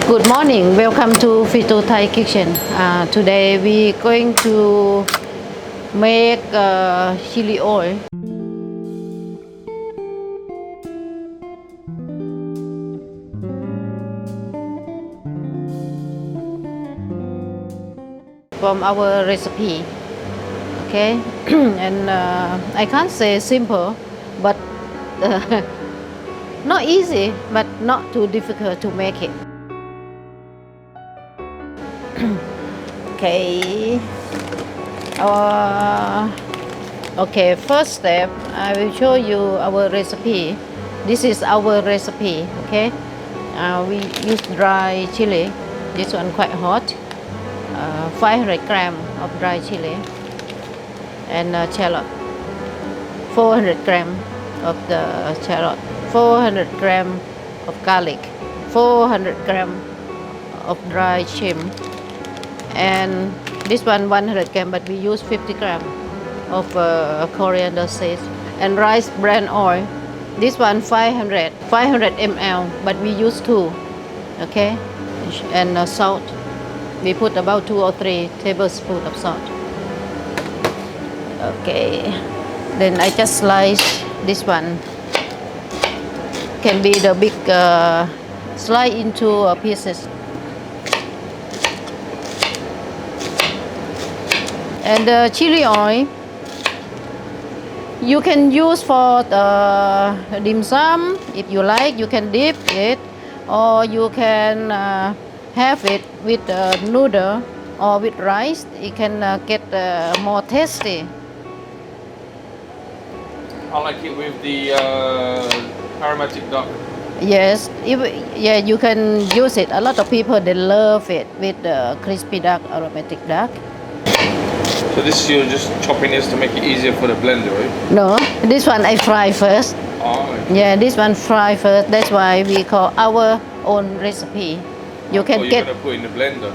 Good morning, welcome to Fitous Thai Kitchen. Today we going to make chili oil. From our recipe, okay? And I can't say simple, but not easy, but not too difficult to make it. Okay. Okay, first step, I will show you our recipe. This is our recipe, okay? We use dry chili. This one quite hot. 500 gram of dry chili and shallot. 400 gram of the shallot. 400 gram of garlic. 400 gram of dry shrimp. And this one 100 gram, but we use 50 gram of coriander seeds. And rice bran oil. This one 500 ml, but we use 2. Okay. And salt. We put about 2 or 3 tablespoons of salt. Okay. Then I just slice this one. Can be the big slice into pieces. And the chili oil, you can use for the dim sum. If you like, you can dip it, or you can have it with noodle or with rice. It can get more tasty. I like it with the aromatic duck. Yes, yeah, you can use it. A lot of people, they love it with the crispy duck, aromatic duck. So this you're just chopping this to make it easier for the blender, right? No, this one I fry first. Oh, okay. Yeah, this one fry first. That's why we call our own recipe. You can you're get gonna put in the blender.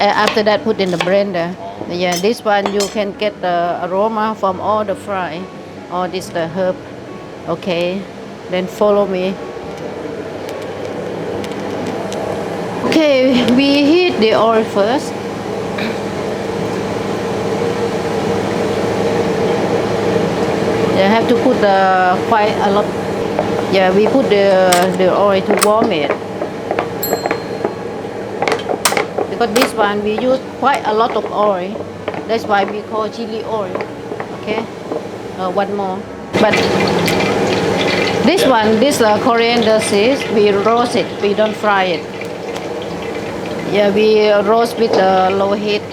After that, put in the blender. Oh. Yeah, this one you can get the aroma from all the fry, or this the herb. Okay, then follow me. Okay, we heat the oil first. You have to put quite a lot. Yeah, we put the oil to warm it. Because this one we use quite a lot of oil. That's why we call chili oil. Okay, one more. But this one, this coriander seeds, we roast it. We don't fry it. Yeah, we roast with low heat.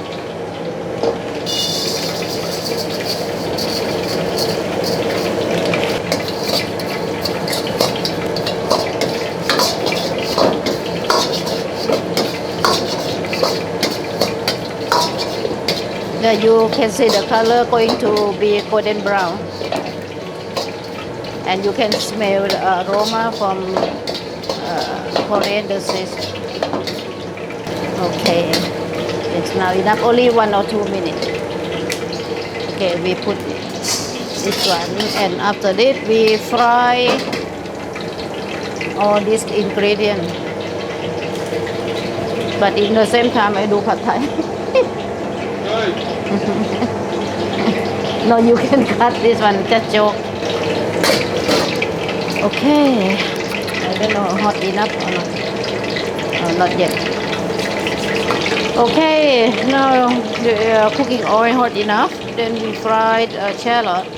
Yeah, you can see the color going to be golden brown, and you can smell the aroma from coriander seeds. Okay, it's now enough. Only 1 or 2 minutes. Okay, we put this one, and after that we fry all these ingredients. But in the same time, I do pad thai. No, you can cut this one, just joke. Okay, I don't know, hot enough or not. Oh, not yet. Okay, now the cooking oil hot enough. Then we fried shallot.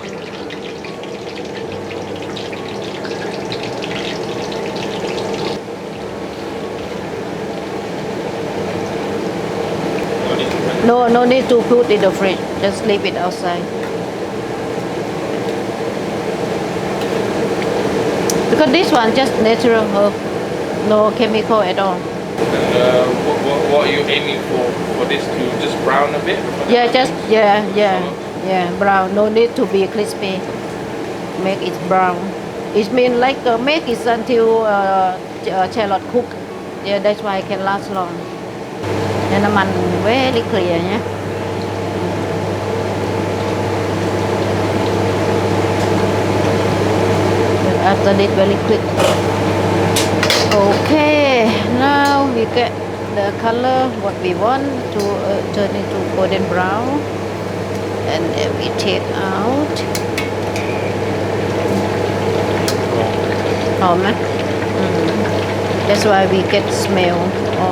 No need to put in the fridge. Just leave it outside. Because this one just natural herb, no chemical at all. And what are you aiming for this to just brown a bit? Yeah, just yeah, brown. No need to be crispy. Make it brown. It means like make it until shallot cook. Yeah, that's why it can last long. And the man very clear, yeah. After this, very quick. Okay, now we get the color what we want to turn into golden brown, and then we take out. Home, That's why we get smell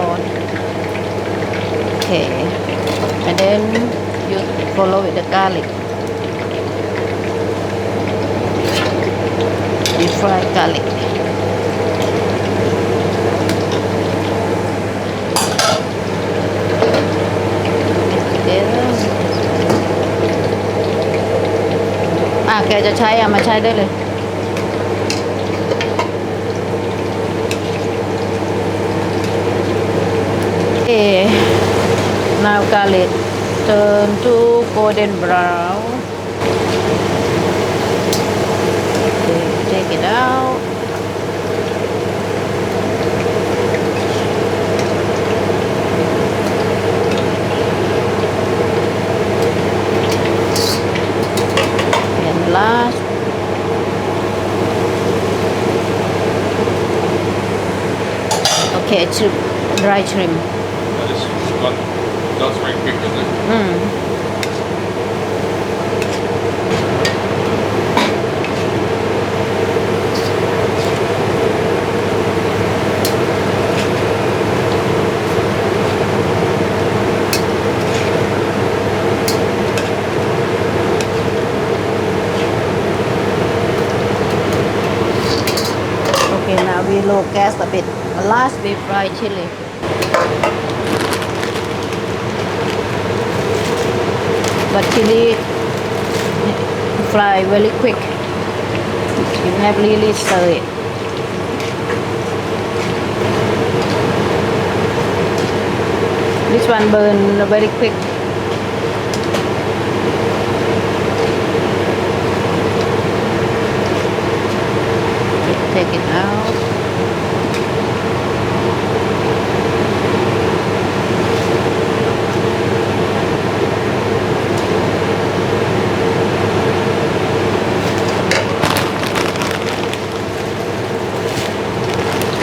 on. Okay, and then you follow with the garlic. We fry garlic. Together. แกจะใช้มาใช้ได้เลย Okay, now garlic turn to golden brown. Okay, take it out. And last, okay, dry shrimp. That's very quick, isn't it? Okay, now we low gas a bit. Last we fry chili. But chili fry very quick. You have really stir it. This one burn very quick. Take it out.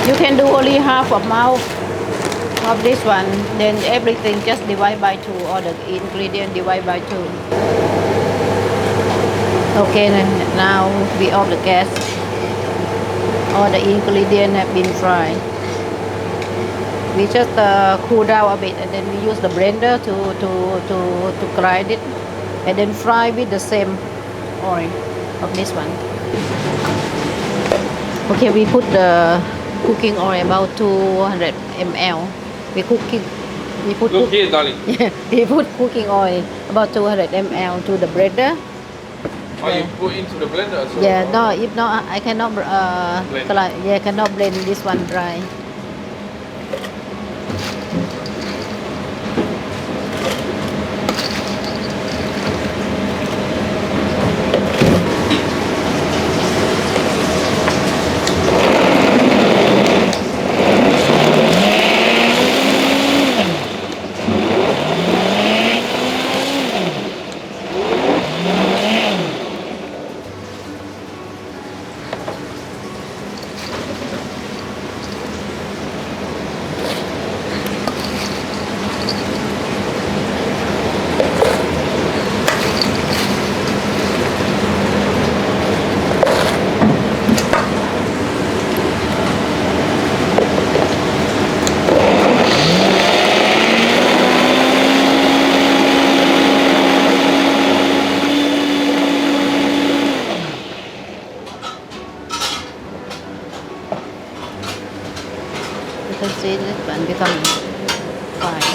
You can do only half of mouth of this one, then everything just divide by 2, or the ingredient divide by 2. Okay, now we off the gas. All the ingredients have been fried. We just cool down a bit, and then we use the blender to grind it, and then fry with the same oil of this one. Okay, we put the cooking oil about 200 ml. We put Look here, darling. we put cooking oil about 200 ml to the blender. Oh, you put into the blender as well? Yeah, no, if not, I cannot blend. Yeah, cannot blend this one dry. You can see this one become fine.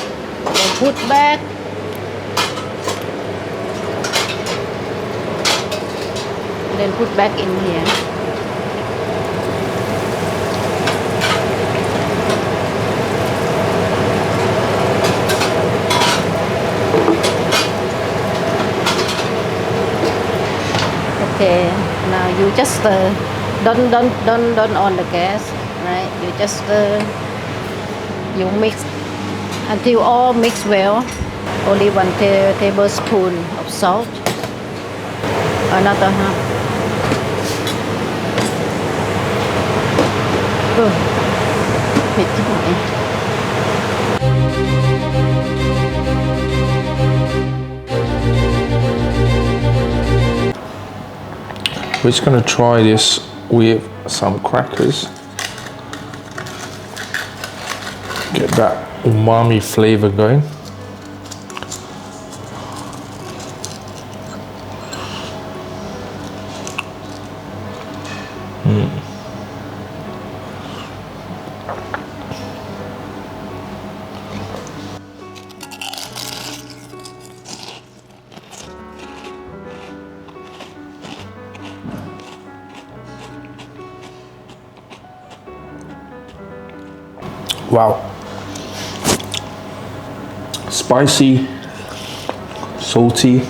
Then put back. Then put back in here. Okay, now you just stir. Don't on the gas, right? You just stir. You mix until all mix well. Only 1 tablespoon of salt. Another half. Oh, เผ็ดจังเลย We're just gonna try this with some crackers. Get that umami flavor going. Wow. Spicy, salty. You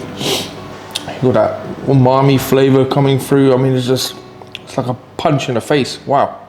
got that umami flavor coming through. I mean, it's like a punch in the face. Wow.